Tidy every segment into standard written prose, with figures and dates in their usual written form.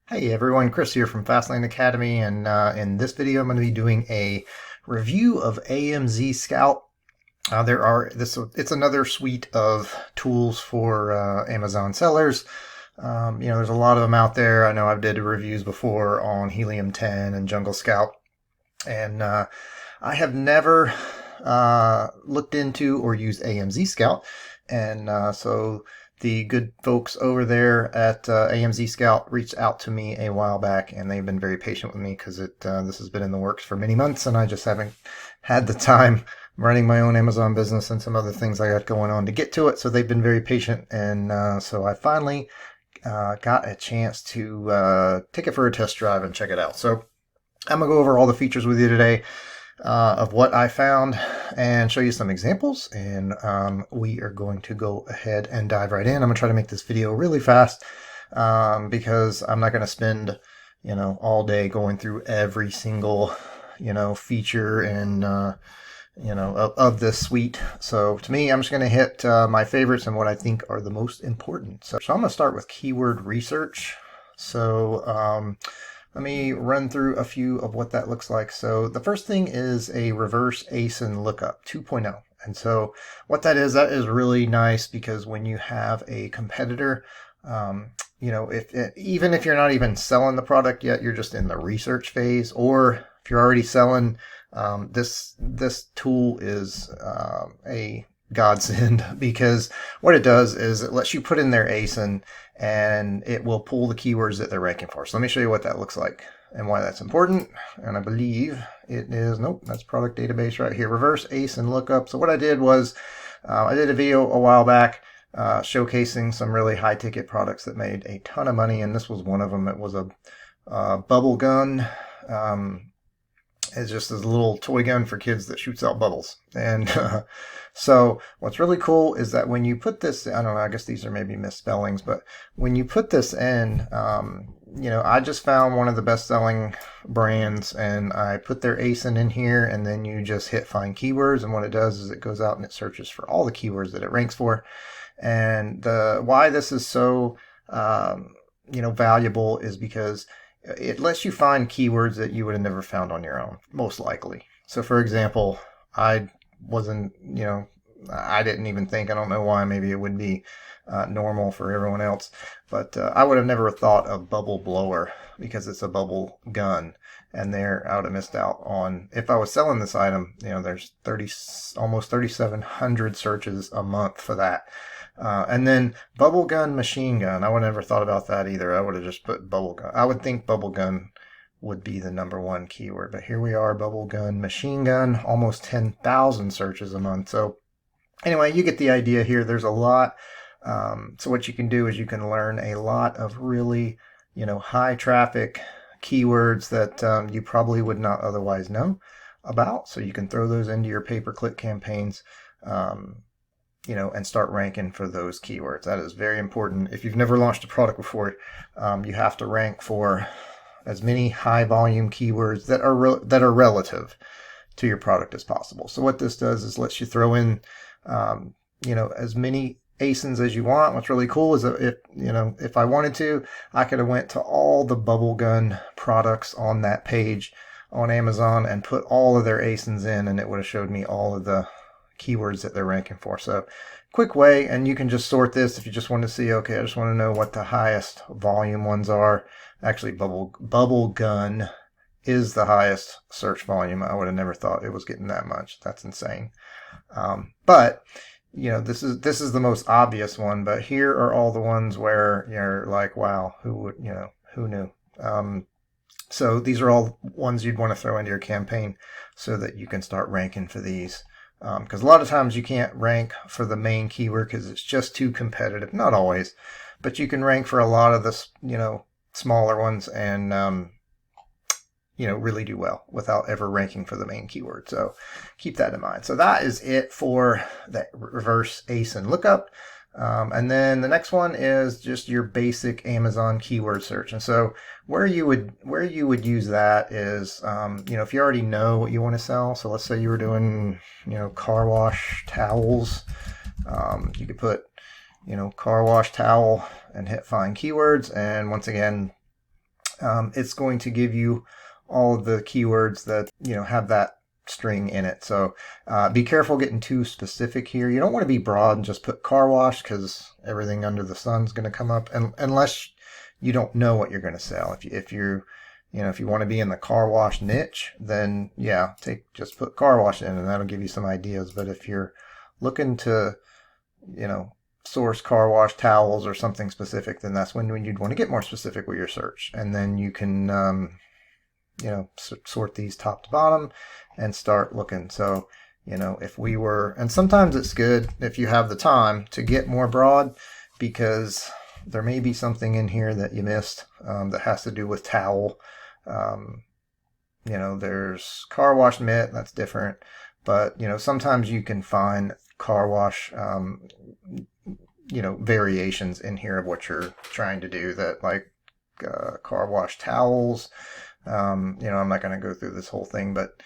Hey everyone, Chris here from Fastlane Academy, and in this video I'm going to be doing a review of AMZ Scout. It's another suite of tools for Amazon sellers. There's a lot of them out there. I know I've did reviews before on Helium 10 and Jungle Scout, and I have never looked into or used AMZ Scout, and so the good folks over there at AMZ Scout reached out to me a while back, and they've been very patient with me because this has been in the works for many months, and I just haven't had the time. I'm running my own Amazon business and some other things I got going on to get to it, so they've been very patient, and so I finally got a chance to take it for a test drive and check it out. So I'm gonna go over all the features with you today of what I found and show you some examples, and we are going to go ahead and dive right in. I'm gonna try to make this video really fast because I'm not gonna spend all day going through every single feature and of this suite. So to me, I'm just gonna hit my favorites and what I think are the most important. So I'm gonna start with keyword research. So let me run through a few of what that looks like. So the first thing is a reverse ASIN lookup 2.0. And so what that is really nice, because when you have a competitor, even if you're not even selling the product yet, you're just in the research phase, or if you're already selling, this tool is a godsend, because what it does is it lets you put in their ASIN and it will pull the keywords that they're ranking for. So let me show you what that looks like and why that's important. And I believe it is, nope, that's product database right here, reverse ASIN lookup. So what I did was I did a video a while back showcasing some really high ticket products that made a ton of money, and this was one of them. It was a bubble gun. It's just this little toy gun for kids that shoots out bubbles. And so what's really cool is that when you put this, I don't know, I guess these are maybe misspellings, but when you put this in, I just found one of the best selling brands, and I put their ASIN in here, and then you just hit find keywords. And what it does is it goes out and it searches for all the keywords that it ranks for. And why this is so, valuable is because it lets you find keywords that you would have never found on your own, most likely. So for example, I didn't even think, I don't know why, maybe it would be normal for everyone else, but I would have never thought of bubble blower, because it's a bubble gun, and there I would have missed out on, if I was selling this item, there's almost 3,700 searches a month for that. And then bubble gun machine gun, I would have never thought about that either. I would have just put bubble gun. I would think bubble gun would be the #1 keyword, but here we are, bubble gun machine gun, almost 10,000 searches a month. So anyway, you get the idea here. There's a lot. So what you can do is you can learn a lot of really, high traffic keywords that you probably would not otherwise know about. So you can throw those into your pay-per-click campaigns, and start ranking for those keywords. That is very important. If you've never launched a product before, you have to rank for as many high volume keywords that are relative to your product as possible. So what this does is lets you throw in, as many ASINs as you want. What's really cool is that if I wanted to, I could have went to all the bubble gun products on that page on Amazon and put all of their ASINs in, and it would have showed me all of the keywords that they're ranking for. So quick way, and you can just sort this if you just want to see, okay, I just want to know what the highest volume ones are. Actually, bubble gun is the highest search volume. I would have never thought it was getting that much. That's insane. But this is the most obvious one, but here are all the ones where you're like, wow, who knew? So these are all ones you'd want to throw into your campaign so that you can start ranking for these. Because a lot of times you can't rank for the main keyword because it's just too competitive. Not always, but you can rank for a lot of the smaller ones and really do well without ever ranking for the main keyword. So keep that in mind. So that is it for that reverse ASIN lookup. And then the next one is just your basic Amazon keyword search. And so where you would use that is, if you already know what you want to sell. So let's say you were doing, car wash towels. You could put, car wash towel and hit find keywords. And once again, it's going to give you all of the keywords that have that string in it. So be careful getting too specific here. You don't want to be broad and just put car wash, because everything under the sun's going to come up, and unless you don't know what you're going to sell. If you want to be in the car wash niche, then yeah, just put car wash in, and that'll give you some ideas. But if you're looking to source car wash towels or something specific, then that's when you'd want to get more specific with your search, and then you can sort these top to bottom and start looking. So if we were, and sometimes it's good if you have the time to get more broad, because there may be something in here that you missed that has to do with towel. There's car wash mitt, that's different, but sometimes you can find car wash variations in here of what you're trying to do, that like car wash towels. I'm not going to go through this whole thing, but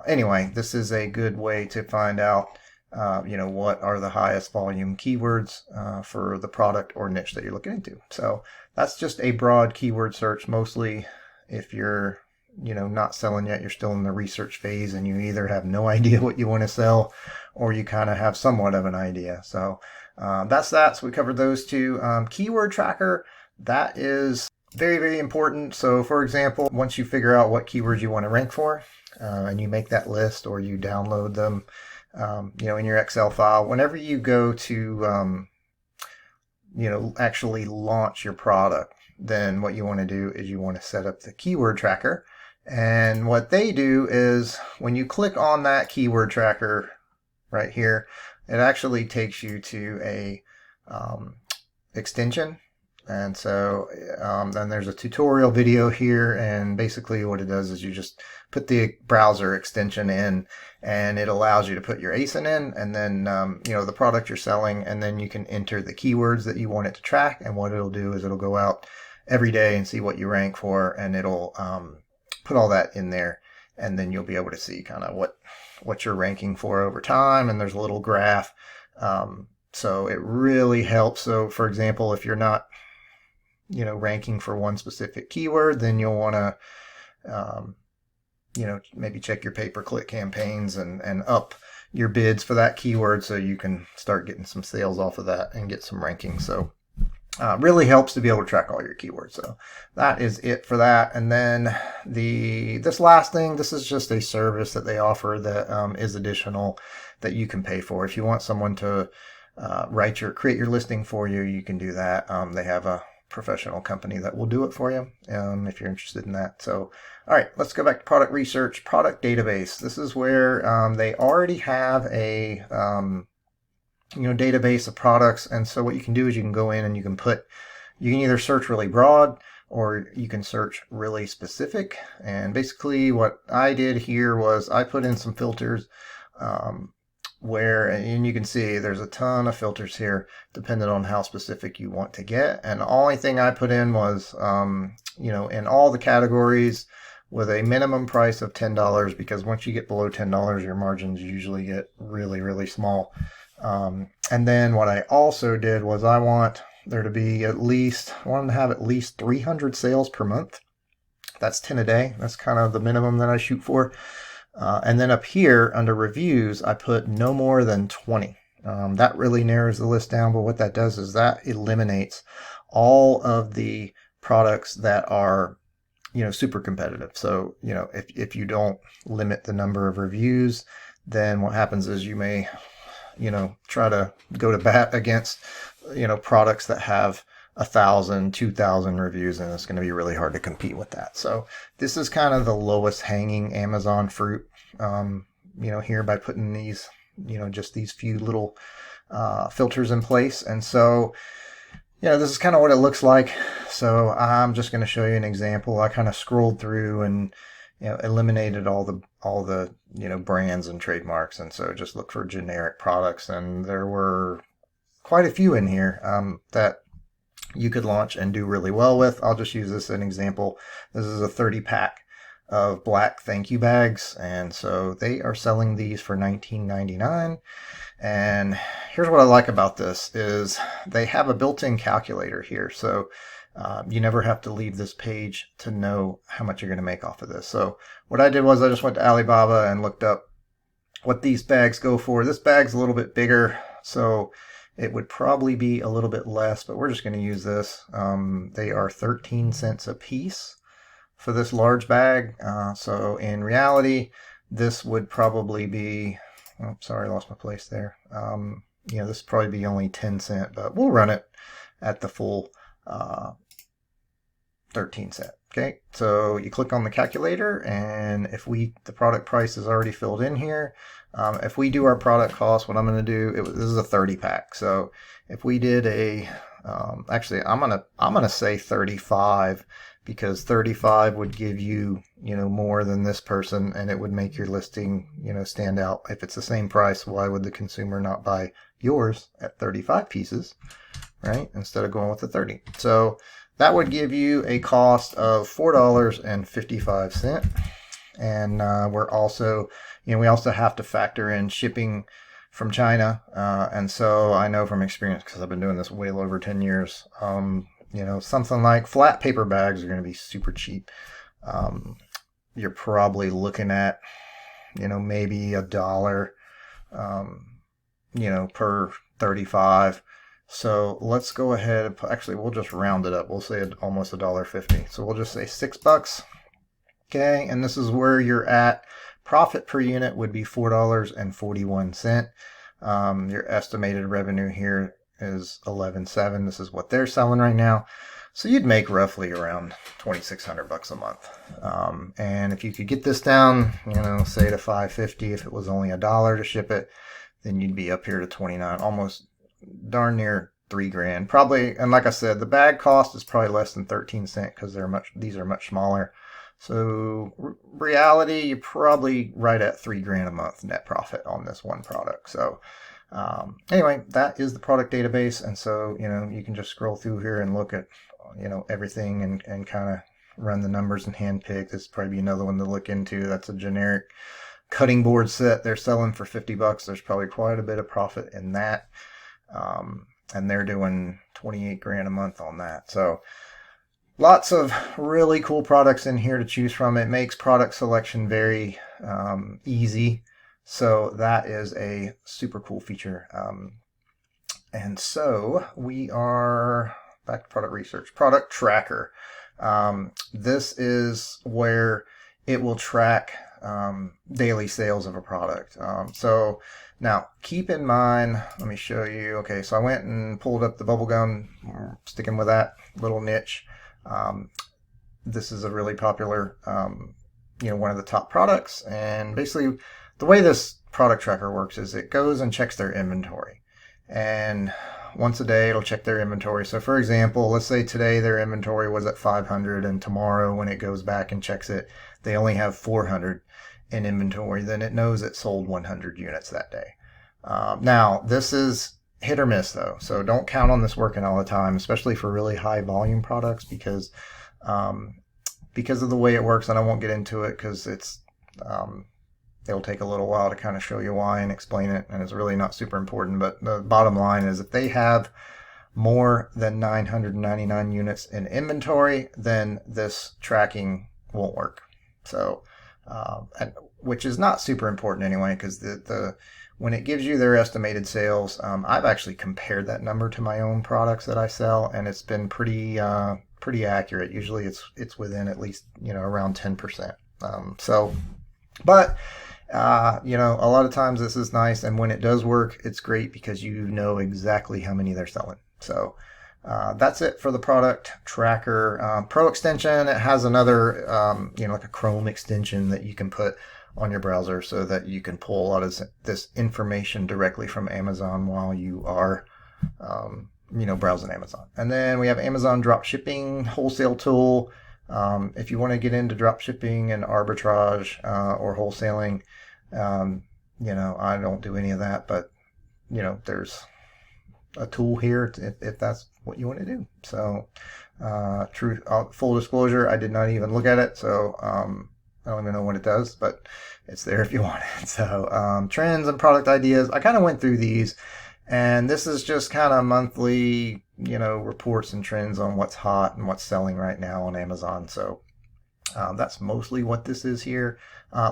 anyway, this is a good way to find out what are the highest volume keywords for the product or niche that you're looking into. So that's just a broad keyword search. Mostly if you're not selling yet, you're still in the research phase, and you either have no idea what you want to sell, or you kind of have somewhat of an idea. So that's that. So we covered those two. Keyword tracker, that is very, very important. So for example, once you figure out what keywords you want to rank for, and you make that list, or you download them in your Excel file, whenever you go to actually launch your product, then what you want to do is you want to set up the keyword tracker. And what they do is when you click on that keyword tracker right here, it actually takes you to a extension. And so then there's a tutorial video here, and basically what it does is you just put the browser extension in, and it allows you to put your ASIN in, and then the product you're selling, and then you can enter the keywords that you want it to track. And what it'll do is it'll go out every day and see what you rank for, and it'll put all that in there, and then you'll be able to see kind of what you're ranking for over time. And there's a little graph, so it really helps. So for example, if you're not ranking for one specific keyword, then you'll want to maybe check your pay-per-click campaigns and up your bids for that keyword, so you can start getting some sales off of that and get some ranking. So really helps to be able to track all your keywords. So that is it for that. And then this last thing, this is just a service that they offer that is additional, that you can pay for. If you want someone to create your listing for you, you can do that. They have a professional company that will do it for you if you're interested in that. So all right, let's go back to product research. Product database, this is where they already have a database of products. And so what you can do is you can go in and you can either search really broad, or you can search really specific. And basically what I did here was I put in some filters and you can see there's a ton of filters here depending on how specific you want to get. And the only thing I put in was in all the categories with a minimum price of $10, because once you get below $10, your margins usually get really, really small. And then what I also did was I wanted to have at least 300 sales per month. That's 10 a day. That's kind of the minimum that I shoot for. And then up here under reviews, I put no more than 20. That really narrows the list down, but what that does is that eliminates all of the products that are super competitive. So if you don't limit the number of reviews, then what happens is you may try to go to bat against products that have 1,000, 2,000 reviews, and it's going to be really hard to compete with that. So this is kind of the lowest hanging Amazon fruit here, by putting these just these few little filters in place. And so this is kind of what it looks like. So I'm just going to show you an example. I kind of scrolled through and eliminated all the brands and trademarks, and so just look for generic products. And there were quite a few in here that you could launch and do really well with. I'll just use this as an example. This is a 30-pack of black thank you bags, and so they are selling these for $19.99. And here's what I like about this is they have a built-in calculator here. So You never have to leave this page to know how much you're going to make off of this. So what I did was I just went to Alibaba and looked up what these bags go for. This bag's a little bit bigger, so it would probably be a little bit less, but we're just going to use this. They are 13 cents a piece for this large bag. So in reality, this would probably be, oh, sorry, I lost my place there. This would probably be only 10 cents, but we'll run it at the full 13 cents. Okay, so you click on the calculator, and if the product price is already filled in here, if we do our product cost, what I'm going to do, this is a 30 pack. So if we did actually, I'm gonna say 35, because 35 would give you, more than this person, and it would make your listing, stand out. If it's the same price, why would the consumer not buy yours at 35 pieces, right? Instead of going with the 30. So that would give you a cost of $4.55. And we're also, we also have to factor in shipping from China. And so I know from experience, because I've been doing this well over 10 years, something like flat paper bags are going to be super cheap. You're probably looking at, maybe $1, per 35. So let's go ahead and actually, we'll just round it up. We'll say almost $1.50. So we'll just say $6. Okay, and this is where you're at. Profit per unit would be $4.41. Your estimated revenue here is $11.7. This is what they're selling right now. So you'd make roughly around $2,600 a month. And if you could get this down, say to $5.50, if it was only $1 to ship it, then you'd be up here to 29, almost darn near $3,000 probably. And like I said, the bag cost is probably less than 13 cents because these are much smaller. So reality, you're probably right at $3,000 a month net profit on this one product. So anyway, that is the product database. And so, you can just scroll through here and look at, everything and kind of run the numbers and handpick. This would probably be another one to look into. That's a generic cutting board set they're selling for $50. There's probably quite a bit of profit in that. And they're doing $28,000 a month on that. So lots of really cool products in here to choose from. It makes product selection very easy. So that is a super cool feature. And so we are back to product research. Product tracker. This is where it will track daily sales of a product. So now keep in mind, let me show you. Okay, so I went and pulled up the bubble gum, sticking with that little niche. This is a really popular, one of the top products. And basically the way this product tracker works is it goes and checks their inventory. And once a day, it'll check their inventory. So for example, let's say today their inventory was at 500, and tomorrow when it goes back and checks it, they only have 400 in inventory. Then it knows it sold 100 units that day. Now, this is hit or miss though. So don't count on this working all the time, especially for really high volume products, because of the way it works, and I won't get into it because it'll take a little while to kind of show you why and explain it, and it's really not super important. But the bottom line is if they have more than 999 units in inventory, then this tracking won't work. So, which is not super important anyway, because when it gives you their estimated sales, I've actually compared that number to my own products that I sell, and it's been pretty accurate. Usually it's within at least, around 10%. But a lot of times this is nice, and when it does work, it's great because you know exactly how many they're selling. So that's it for the product tracker. Pro extension, it has another, like a Chrome extension that you can put on your browser so that you can pull a lot of this information directly from Amazon while you are, browsing Amazon. And then we have Amazon drop shipping wholesale tool. If you want to get into drop shipping and arbitrage or wholesaling, I don't do any of that, but there's a tool here if that's what you want to do. So full disclosure, I did not even look at it, so I don't even know what it does, but it's there if you want it. So trends and product ideas, I kind of went through these, and this is just kind of monthly, reports and trends on what's hot and what's selling right now on Amazon. So that's mostly what this is here.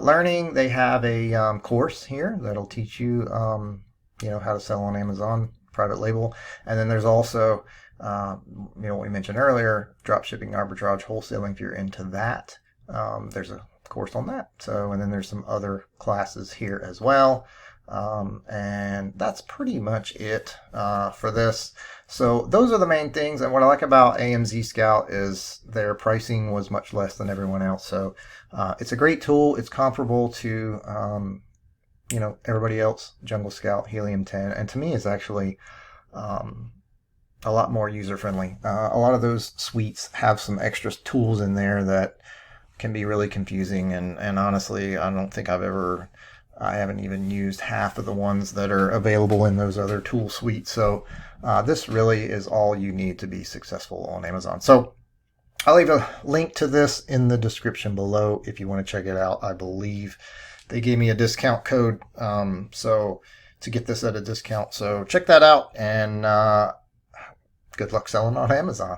Learning, they have a course here that'll teach you, how to sell on Amazon, private label. And then there's also, what we mentioned earlier, drop shipping, arbitrage, wholesaling, if you're into that. There's a course on that. So, and then there's some other classes here as well. And that's pretty much it for this. So those are the main things. And what I like about AMZ Scout is their pricing was much less than everyone else. So it's a great tool. It's comparable to, everybody else, Jungle Scout, Helium 10. And to me, it's actually a lot more user-friendly. A lot of those suites have some extra tools in there that can be really confusing. And honestly, I don't think I haven't even used half of the ones that are available in those other tool suites. So this really is all you need to be successful on Amazon. So I'll leave a link to this in the description below if you want to check it out. I believe they gave me a discount code so to get this at a discount. So check that out, and good luck selling on Amazon.